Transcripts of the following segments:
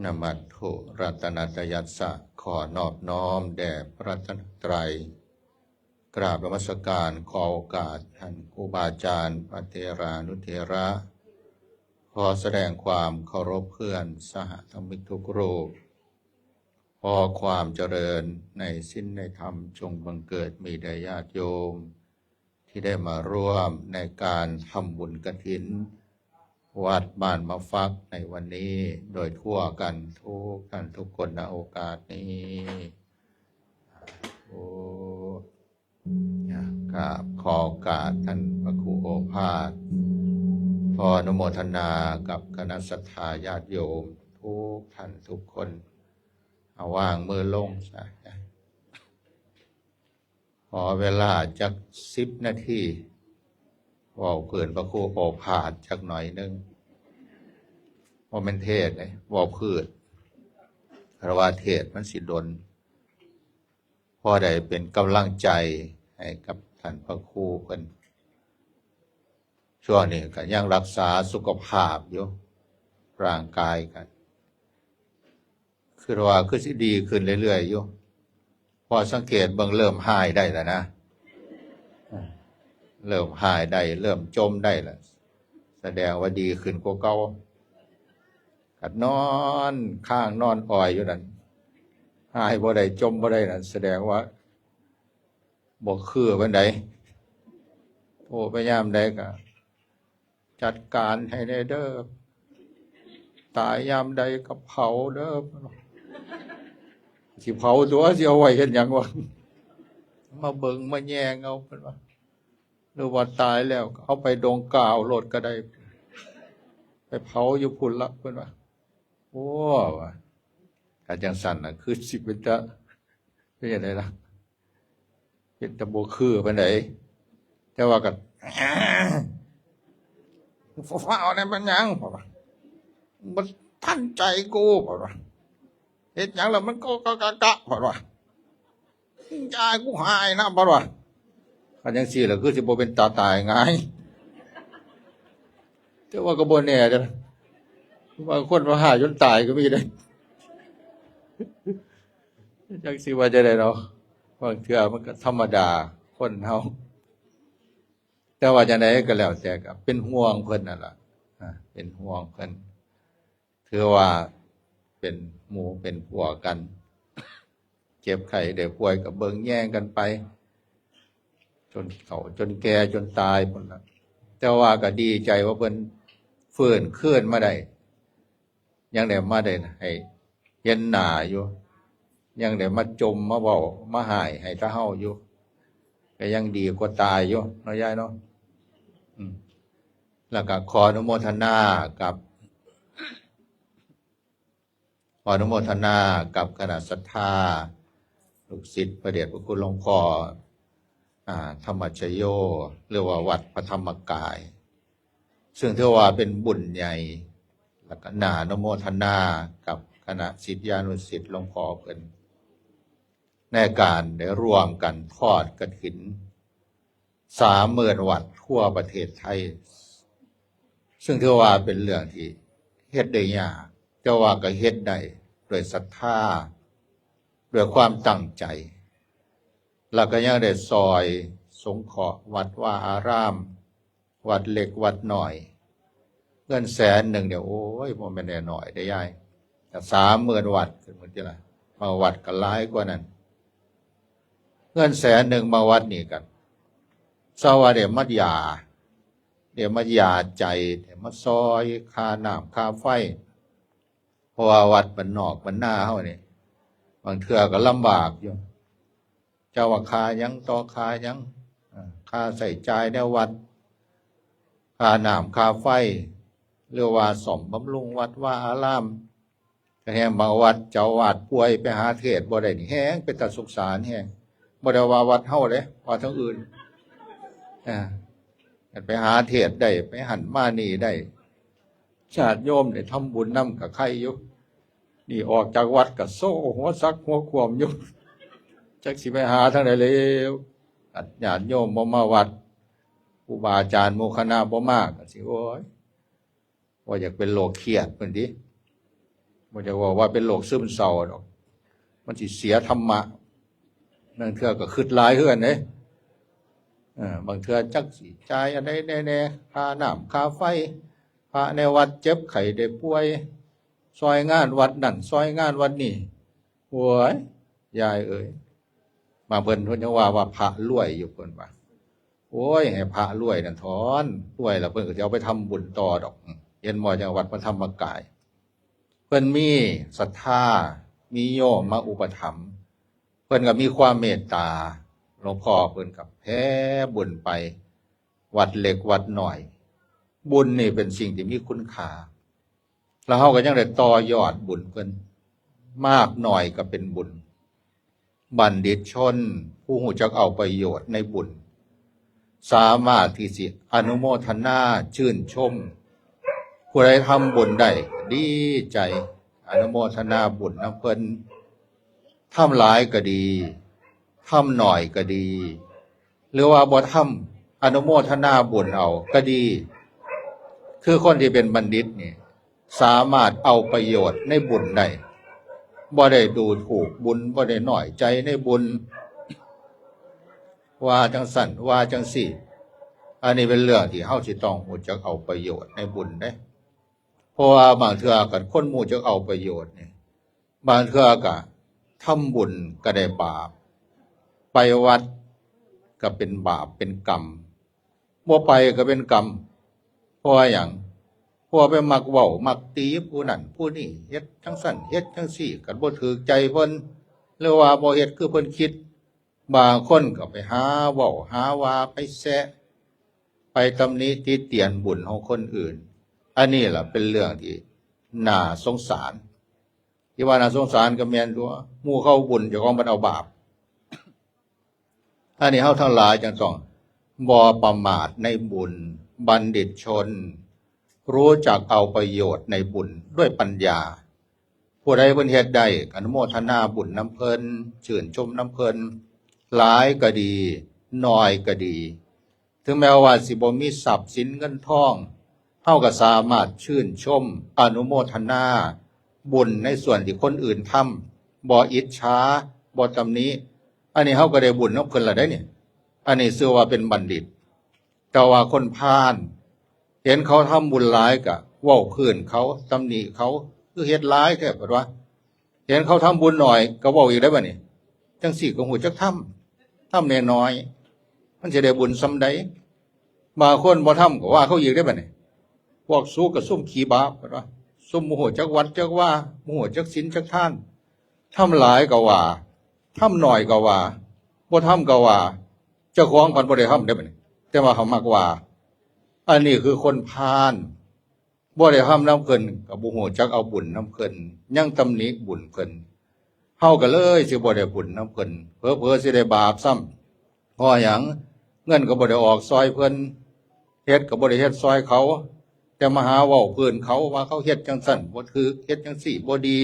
นมัสถุรัตนัตยัสสะขอนอบน้อมแด่พระรัตนตรัยกราบนมัสการขอโอกาสท่านครูบาอาจารย์พระเถรานุเถระขอแสดงความเคารพเพื่อนสหธรรมิกทุกรูปขอความเจริญในศีลในธรรมจงบังเกิดมีแด่ญาติโยมที่ได้มาร่วมในการทำบุญกฐินวัดบ้านมะฟักในวันนี้โดยทั่วกันทุกท่านทุกคนณโอกาสนี้กราบขอโอกาสท่านพระครูโอภาสขออนุโมทนากับคณะศรัทธาญาติโยมทุกท่านทุกคนเอาวางมือลงซะขอเวลาจัก10 นาทีว่าเพื่อนพระครูโอภาสจักหน่อยนึงว่าเป็นเทศเลยว่าพืชเพราะว่าเทศมันสิดนพอได้เป็นกำลังใจให้กับท่านพระครูเพิ่นช่วงนี้ก็ยังรักษาสุขภาพอยู่ร่างกายกันคือว่าคือสิดีขึ้นเรื่อยๆอยู่พอสังเกตเบิ่งเริ่มหายได้แล้วนะเริ่มหายได้เริ่มจมได้แล้วแสดงว่าดีขึ้นกว่าเก่ากัดนอนข้างนอนอ่อยอยู่นั่นหายบ่ได้จมบ่ได้นั่นแสดงว่าบ่คือปานใดโอ้พยายามได้ก็จัดการให้ได้เด้อตายยามใดก็เผาเด้อสิเผาตัวสิเอาไว้เฮ็ดหยังวะมาเบิ่งมาแยงเอาเพิ่นว่าหรือว่าตายแล้วเอาไปดงกาวโลดก็ได้ไปเผาอยู่พุ่นละเพิ่นว่าโอ้ว่าถ้าจังสั่นน่ะคือสิเป็นตะเป็นจังไดล่ะเป็นตะบ่คือปานใดแต่ว่าก็ฟ้าวๆนั่นมันหยังบ่ว่ามันทันใจกูบ่ว่าเฮ็ดหยังแล้วมันก็กะบ่ว่าใจกูหายนะบ่ว่าคันจังซี่ล่ะคือสิบ่เป็นตาตายง่ายแต่ว่าก็บ่แน่เด้อบางคนว่าหายจนตายก็มีได้จักสิว่าจะได้เนาะบางเทื่อมันก็ธรรมดาคนเฮาแต่ว่าจังได๋ก็แล้วแต่ก็เป็นห่วงเพิ่นนั่นล่ะเป็นห่วงเพิ่นถือว่าเป็นหมู่เป็นพวกกันเจ็บไข้ได้ป่วยก็เบิ่งแย่งกันไปจนเขาจนแก่จนตายพุ่นล่ะแต่ว่าก็ดีใจว่าเพิ่นฟื้นคืนมาได้ยังได้มาได้ให้เห็นหน้าอยู่ยังได้มาจมมาเว้ามาหายให้ตาเฮาอยู่ก็ยังดีกว่าตายอยู่เนาะยายเนาะแล้วก็ขออนุโมทนากับคณะศรัทธาลูกศิษย์พระเดชพระคุณหลวงพ่อธรรมชโยหรือว่าวัดพระธรรมกายซึ่งถือว่าเป็นบุญใหญ่แล้วก็น่าอนุโมทนากับคณะศิษยานุศิษย์หลวงพ่อเพิ่นในการได้ร่วมกันทอดกฐิน30,000 วัดทั่วประเทศไทยซึ่งถือว่าเป็นเรื่องที่เฮ็ดได้ยากแต่ว่าก็เฮ็ดได้ด้วยศรัทธาด้วยความตั้งใจแล้วก็ยังได้ซอยสงเคราะห์วัดว่าอารามวัดเล็กวัดน้อยเงิน100,000เนี่ยโอ้ยบ่แม่นน้อยได้ยายแต่30,000 วัดขึ้นหมดจิล่ะมาวัดก็หลายกว่านั้นเงิน100,000มาวัดนี่กันสวัสดีมัดยาเดี๋ยวมัดยาใจเดี๋ยวมาซอยค่าน้ำค่าไฟเพราะว่าวัดมันนอกมันหน้าเฮานี่บางเทื่อก็ลำบากอยู่เจ้าว่าค่าหยังต่อค่าหยังค่าใส่จ่ายในวัดค่าน้ำค่าไฟหรือว่าซ่อมบำรุงวัดว่าอารามก็แฮงบางวัดเจ้าวาดป่วยไปหาเทศบ่ได้นี่แฮงเป็นตาสงสารแฮงบ่ได้ว่าวัดเฮาเด้ว่าทั้งอื่นไปหาเทศได้ไปหันมานี่ได้ญาติโยมได้ทำบุญนำกับใครอยู่นี่ออกจากวัดก็โซ่หัวซักหัวขวมอยู่จักสิไปหาทางใดแล้วญาติโยมบ่มาวัดครูบาอาจารย์หมู่คณะบ่มาก็สิโอ้ยว่าอยากเป็นโรคเครียดเพิ่นติ บ่จะว่าเป็นโรคซึมเศร้าดอกมันสิเสียธรรมะบางเทื่อก็คิดหลายคือกันเด้บางเทื่อจักสิจ่ายอันใดแน่ๆค่าน้ำค่าไฟพระในวัดเจ็บไข้ได้ป่วยซอยงานวัดนั่นซอยงานวัดนี่โอ้ยยายเอ้ยมาเพิ่นยังว่าพระรวยอยู่เพิ่นว่าโอ้ยให้พระรวยนั่นถอนรวยแล้วเพิ่นก็จะเอาไปทำบุญต่อดอกเย็นหมอจังหวัดพระธรรมกายเพิ่นมีศรัทธามีโยมมาอุปถัมภ์เพิ่นก็มีความเมตตาหลวงพ่อเพิ่นกับแพ้บุญไปวัดเล็กวัดหน่อยบุญนี่เป็นสิ่งที่มีคุณค่าแล้วเฮาก็ยังได้ต่อยอดบุญเพิ่นมากหน่อยก็เป็นบุญบัณฑิตชนผู้รู้จักเอาประโยชน์ในบุญสามารถที่สิอนุโมทนาชื่นชมผู้ใดทำบุญได้ดีใจอนุโมทนาบุญนำเพิ่นทำหลายก็ดีทำหน่อยก็ดี หรือว่าบ่ทำอนุโมทนาบุญเอาก็ดีคือคนที่เป็นบัณฑิตนี่สามารถเอาประโยชน์ในบุญได้บ่ได้ดูถูกบุญบ่ได้น้อยใจในบุญว่าจังสั่นว่าจังสี่อันนี้เป็นเรื่องที่เฮาสิต้องรู้จักเอาประโยชน์ในบุญเด้เพราะว่าบางเทื่อก็คนรู้จักเอาประโยชน์นี่บางเทื่อก็ทำบุญก็ได้บาปไปวัดก็เป็นบาปเป็นกรรมบ่ไปก็เป็นกรรมเพราะหยังเพราะไปมักเว้ามักตีผู้นั้นผู้นี้เฮ็ดจังสั่นเฮ็ดจังซี่ก็บ่ถูกใจเพิ่นหรือว่าบ่เฮ็ดคือเพิ่นคิดบางคนก็ไปหาเว้าหาว่าไปแซะไปตำหนิติเตียนบุญของคนอื่นอันนี้ล่ะเป็นเรื่องที่น่าสงสารที่ว่าน่าสงสารก็แม่นตัวหมู่เขาบุญเจ้าของมันเอาบาปอันนี้เฮาทั้งหลายจังต้องบ่ประมาทในบุญบัณฑิตชนรู้จักเอาประโยชน์ในบุญด้วยปัญญาผู้ใดเพิ่นเฮ็ดได้อนุโมทนาบุญน้ำเพิ่นชื่นชมน้ำเพิ่นหลายก็ดีน้อยก็ดีถึงแม้ว่าสิบ่มีทรัพย์สินเงินทองเฮาก็สามารถชื่นชมอนุโมทนาบุญในส่วนที่คนอื่นทำบ่อิจฉาบ่ตำหนิอันนี้เฮาก็ได้บุญนำเพิ่นละได้เนี่ยอันนี้ชื่อว่าเป็นบัณฑิตแต่ว่าคนพาลเห็นเขาทำบุญหลายก็เว้าพื้นเขาตำหนิเขาคือเฮ็ดหลายแท้บัดว่าเห็นเขาทำบุญหน่อยก็เว้าอีกได้บัดนี้จังซี่ก็ฮู้จักทำน้อยๆมันสิได้บุญส่ำใดบางคนบ่ทำก็ว่าเขาอีกได้บัดนี้พวกสู้ก็ซุ่มขี้บาปบัดว่าซุ่มโมโหจักวัดจักว่าโมโหจักศีลจักทานทำหลายก็ว่าทำน้อยก็ว่าบ่ทำก็ว่าเจ้าของเพิ่นบ่ได้ทำได้บัดนี้แต่ว่าเขามักว่าอันนี้คือคนพาลบ่ได้ทำนำเพิ่นก็บ่ฮู้จักเอาบุญนำเพิ่นยังตำหนิบุญเพิ่นเฮาก็เลยสิบ่ได้บุญนำเพิ่นเผลอๆสิได้บาปซ้ำเพราะหยังเงินก็บ่ได้ออกซอยเพิ่นเฮ็ดก็บ่ได้เฮ็ดซอยเขาแต่มาหาเว้าเพิ่นเขาว่าเขาเฮ็ดจังซั่นบ่ถูกเฮ็ดจังซี่บ่ดี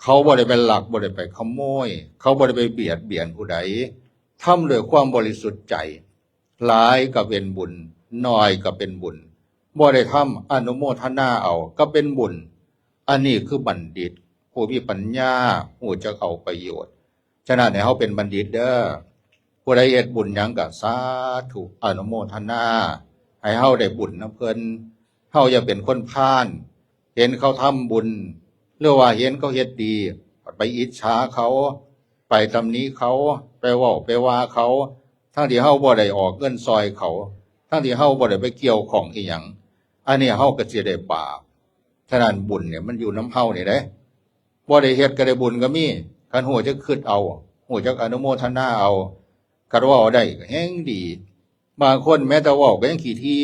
เขาบ่ได้ไปลักบ่ได้ไปขโมยเขาบ่ได้ไปเบียดเบียนผู้ใดทำด้วยความบริสุทธิ์ใจหลายก็เป็นบุญน้อยก็เป็นบุญบ่ได้ทำอนุโมทนาเอาก็เป็นบุญอันนี้คือบัณฑิตผู้มีปัญญารู้จักเอาประโยชน์ฉะนั้นให้เฮาเป็นบัณฑิตเด้อผู้ใดเฮ็ดบุญหยังก็สาธุอนุโมทนาให้เฮาได้บุญนำเพิ่นเฮาอย่าเป็นคนพาลเห็นเขาทำบุญหรือว่าเห็นเขาเฮ็ดดีไปอิจฉาเขาไปตำหนิเขาไปเว้าไปว่าเขาทั้งที่เฮาบ่ได้ออกเงินซอยเขาทั้งที่เฮาบ่ได้ไปเกี่ยวข้องอีหยังอันนี้เฮาก็สิได้บาปฉะนั้นบุญเนี่ยมันอยู่นำเฮานี่เด้บ่ได้เฮ็ดก็ได้บุญก็มีคันฮู้จักคิดเอาฮู้จักอนุโมทนาเอาคันเว้าได้ก็แฮงดีบางคนแม้แต่เว้าก็ยังขี้ที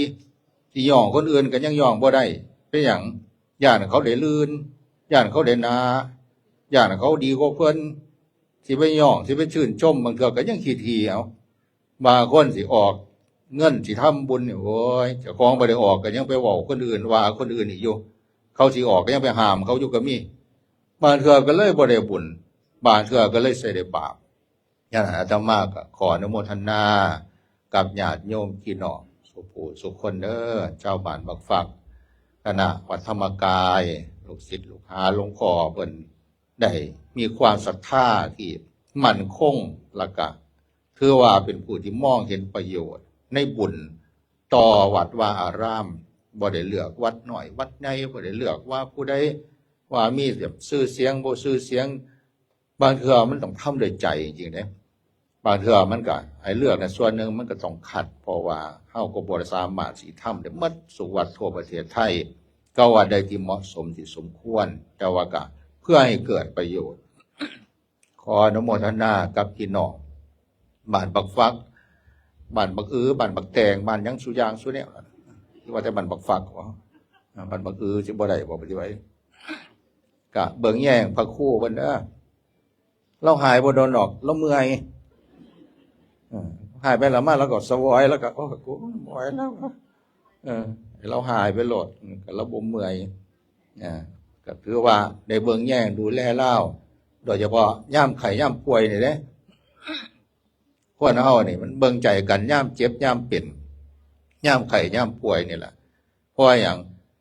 สิย่องคนอื่นก็ยังย่องบ่ได้เป็นหยังย้านเขาได้ลื่นย้านเขาได้นาย้านเขาดีกว่าเพิ่นสิไปย่องสิไปชื่นชมบางเทื่อก็ยังขี้ทีเอาบางคนสิออกเงินสิทำบุญนี่โอ้ยเจ้าของบ่ได้ออกก็ยังไปเว้าคนอื่นว่าคนอื่นอีกอยู่เขาสิออกก็ยังไปห้ามเขาอยู่ก็มีบางเทื่อก็เลยบ่ได้บุญบางเทื่อก็เลยสิได้บาปฉะนั้นอาตมาก็ขออนุโมทนากับญาติโยมพี่น้องสุขผู้สุขคนเด้อเจ้าบ้านบักฟักคณะวัดธรรมกาย ลูกศิษย์ลูกหาหลวงพ่อเพิ่นได้มีความศรัทธาที่มั่นคงแล้วก็ถือว่าเป็นผู้ที่มองเห็นประโยชน์ในบุญต่อวัดว่าอารามบ่ได้เลือกวัดหน่อยวัดใหญ่บ่ได้เลือกว่าผู้ใดว่ามีแบบชื่อเสียงบ่ชื่อเสียงบางเทื่อมันต้องทำด้วยใจจริงๆเด้บางเทื่อมันก็ให้เลือกในส่วนหนึ่งมันก็ต้องขัดเพราะว่าเฮาก็บ่ได้สามารถสิทำได้หมดสุวัดทั่วประเทศไทยก็ว่าได้ที่เหมาะสมที่สมควรแต่ว่าก็เพื่อให้เกิดประโยชน์ขออนุโมทนากับพี่น้องบ้านบักฟักบ้านบักบ้านบักแตงบ้านยังสุยางสุเนี่ยที่ว่าแต่บ้านบักฟักว่าบ้านบักสิบ่ได้บ่ปฏิไว้กะเบิ่งแย่งพระครู่เพิ่นเด้อเราหายบ่โดนดอกเราเมื่อยหายไปแล้วมาแล้วก็สวอยแล้วก็โอ้กูบ่ไหวแล้วเราหายไปโลดก็เราบ่เมื่อยก็ถือว่าได้เบิ่งแย่งดูแลเล่าโดยเฉพาะย่ามไข้ย่ามป่วยนี่เด้คนเฮานี่มันเบิ่งใจกันย่ามเจ็บย่ามเป็นย่ามไข้ย่ามป่วยนี่แหละเพราะอย่าง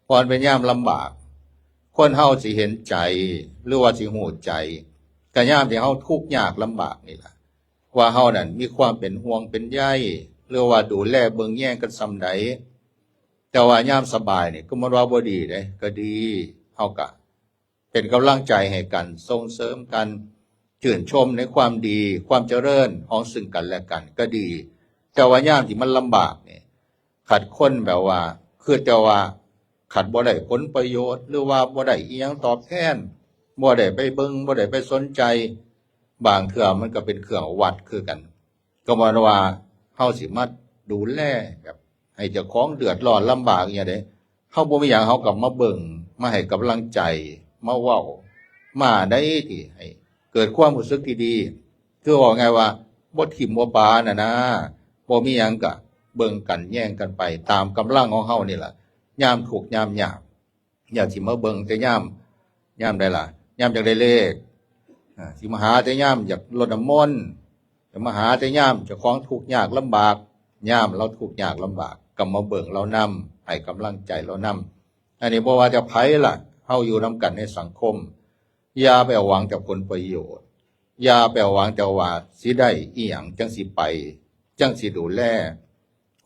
พอเป็นย่ามลำบากคนเฮาสิเห็นใจหรือว่าสิฮู้ใจก็ย่ามที่เฮาทุกข์ยากลำบากนี่แหละว่าเฮานั่นมีความเป็นห่วงเป็นใยหรือว่าดูแลเบิ่งแย่งกันส่ำใดแต่ว่ายามสบายนี่ก็มันว่าบ่ดีเด้ก็ดีเฮาก็เป็นกำลังใจให้กันส่งเสริมกันชื่นชมในความดีความเจริญของซึ่งกันและกันก็ดีแต่ว่ายามที่มันลำบากนี่ขัดคนแบบว่าคือแต่ว่าขัดบ่ได้ผลประโยชน์หรือว่าบ่ได้อีหยังตอบแทนบ่ได้ไปเบิ่งบ่ได้ไปสนใจบางเทื่อมันก็เป็นเครื่องวัดคือกันก็หมายว่าเฮาสิมาดูแลแบบให้เจ้าของเดือดร้อนลำบากอย่างเด้เฮาบ่มีหยังเฮาก็มาเบิ่งมาให้กำลังใจมาเว้ามาได้ที่ให้เกิดความรู้สึกที่ดีคือว่าไงว่าบ่ทิ่มบ่ปาน่ะนะบ่มีหยังก็เบิ่งกันแย่งกันไปตามกำลังของเฮานี่ล่ะยามทุกข์ยามยากอย่าสิมาเบิ่งแต่ยามใดล่ะยามจักได้เลขสิมาหาแต่ยามอยากรดน้ำมนต์จะมาหาแต่ยามเจ้าของทุกข์ยากลำบากยามเราทุกข์ยากลำบากก็มาเบิ่งเรานำให้กำลังใจเรานำอันนี้บ่ว่าจะไผล่ะเฮาอยู่นำกันในสังคมอย่าไปหวังแต่ผลประโยชน์อย่าไปหวังแต่ว่าสิได้อีหยังจังสิไปจังสิดูแล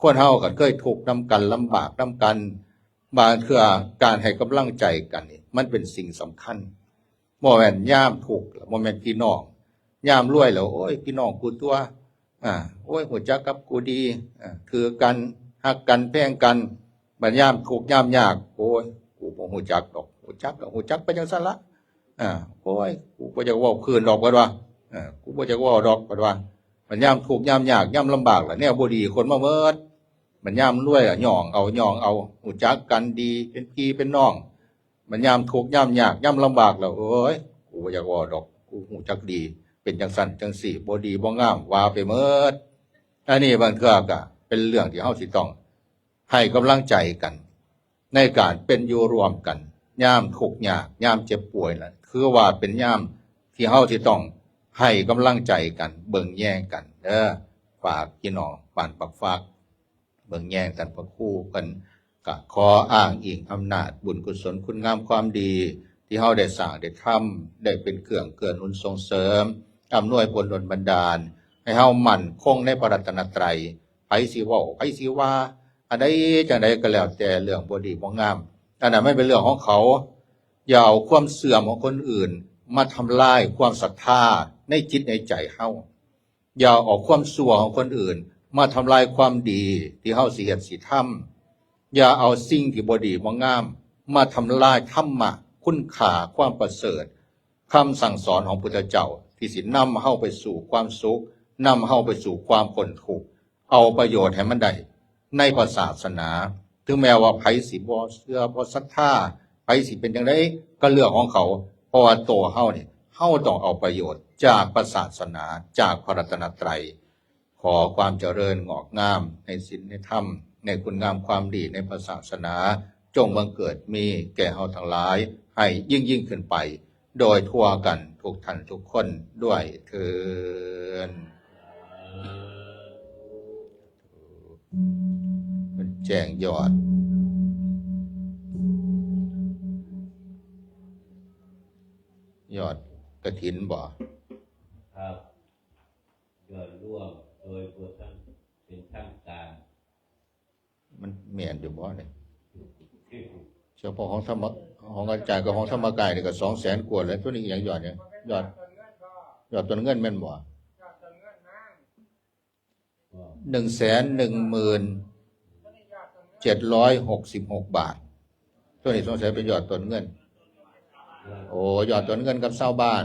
คนเฮาก็เคยทุกข์นำกันลำบากนำกันบางเทื่อการให้กำลังใจกันนี่มันเป็นสิ่งสำคัญบ่แม่นยามทุกข์บ่แม่นพี่น้องยามรวยแล้วโอ้ยพี่น้องกูตัวโอ้ยหัวจักกับกูดีคือกันฮักกันแพงกันบัดยามทุกข์ยามยากโอ้ยกูบ่ฮู้จักดอกฮู้จักก็ฮู้จักไปจังซั่นละโอ้ยกูบ่อยากเว้าคืนดอกบัดว่ากูบ่อยากเว้าดอกบัดว่าบัดยามทุกข์ยามยากยามลำบากล่ะแนวบ่ดีคนมาเมิดบัดยามรวยย่องเอาฮู้จักกันดีเป็นพี่เป็นน้องบัดยามทุกข์ยามยากยามลำบากแล้วโอ้ยกูบ่อยากเว้าดอกกูฮู้จักดีเป็นจังซั่นจังซี่บ่ดีบ่งามว่าไปเมิดอันนี้บางเทื่อก็เป็นเรื่องที่เฮาสิต้องให้กำลังใจกันในการเป็นอยู่รวมกันยามทุกข์ยากยามเจ็บป่วยนั่นคือว่าเป็นยามที่เฮาสิต้องให้กำลังใจกันเบิ่งแย่งกันเด้อฝากพี่น้องบ้านปักฝากเบิ่งแย่งกันพระครูเพิ่นก็ขออ้างอิงอำนาจบุญกุศลคุณงามความดีที่เฮาได้สร้างได้ทำได้เป็นเครื่องเกื้อหนุนส่งเสริมอำนวยผลดลบันดาลให้เฮามั่นคงในพระรัตนตรัยไผสิเว้าไผสิว่าอันใดจังใดก็แล้วแต่เรื่องบ่ดีบ่งามอันนั้นไม่เป็นเรื่องของเขาอย่าเอาความเสื่อมของคนอื่นมาทำลายความศรัทธาในจิตในใจเฮาอย่าเอาความชั่วของคนอื่นมาทำลายความดีที่เฮาสิเฮ็ดสิทำอย่าเอาสิ่งที่บ่ดีบ่งามมาทำลายธรรมะคุณค่าความประเสริฐคำสั่งสอนของพุทธเจ้าที่สินำเฮาไปสู่ความสุขนำเฮาไปสู่ความพ้นทุกข์เอาประโยชน์ให้มันได้ในพระศาสนาถึงแม้ว่าไผสิบ่เชื่อบ่ศรัทธาไผสิเป็นจังได๋ก็เรื่องของเขาเพราะว่าตัวเฮานี่เฮาต้องเอาประโยชน์จากพระศาสนาจากพระรัตนตรัยขอความเจริญงอกงามในศีลในธรรมในคุณงามความดีในพระศาสนาจงบังเกิดมีแก่เฮาทั้งหลายให้ยิ่งขึ้นไปโดยทั่วกันทุกท่านทุกคนด้วยเถิดแจ้งยอด ยอดกฐินบ่ครับยอดร่วมโดยผู้ทั้งเป็นทางการมันแม่นอยู่บ่เนี่ยเฉพาะของธรรมของอาจารย์กับของธรรมกายนี่ก็200,000 กว่าแล้วตัวนี้อย่างยอดเนี่ยยอดต้นเงินแม่นบ่111,766 บาทตัวนี้สงสัยเป็นยอดต้นเงินโอ้ยอดต้นเงินกับชาวบ้าน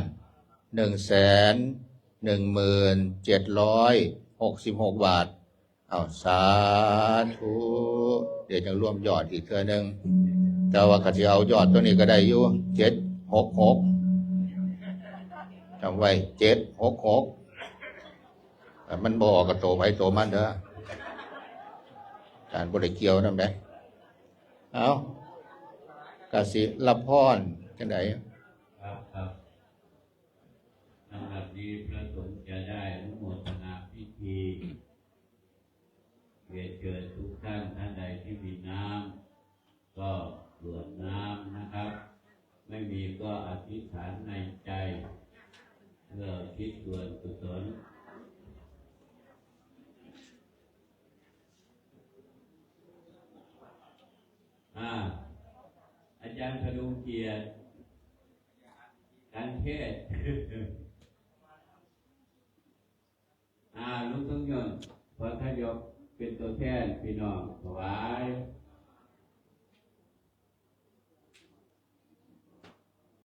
111,766 บาทเอาสาธุเดี๋ยวจะรวมยอดอีกเทื่อนึงแต่ว่าก็สิเอายอดตัวนี้ก็ได้อยู่766จำไว้766มันบ่ออกกับโตไผโตมันเด้อการบ่ได้เกี่ยวนำได้เอาก็สิรับพรจังได๋ครับสำหรับนี้พระสงฆ์จะได้อนุโมทนาพิธีเรียนเชิญทุกท่านใดที่มีน้ำก็กรวดน้ำนะครับไม่มีก็อธิษฐานในใจเพื่อคิดส่วนกุศลอาจารย์พดุงเกียรติการเทศลุงต้องยนต์พระทยกเป็นตัวแทนพี่น้องถวาย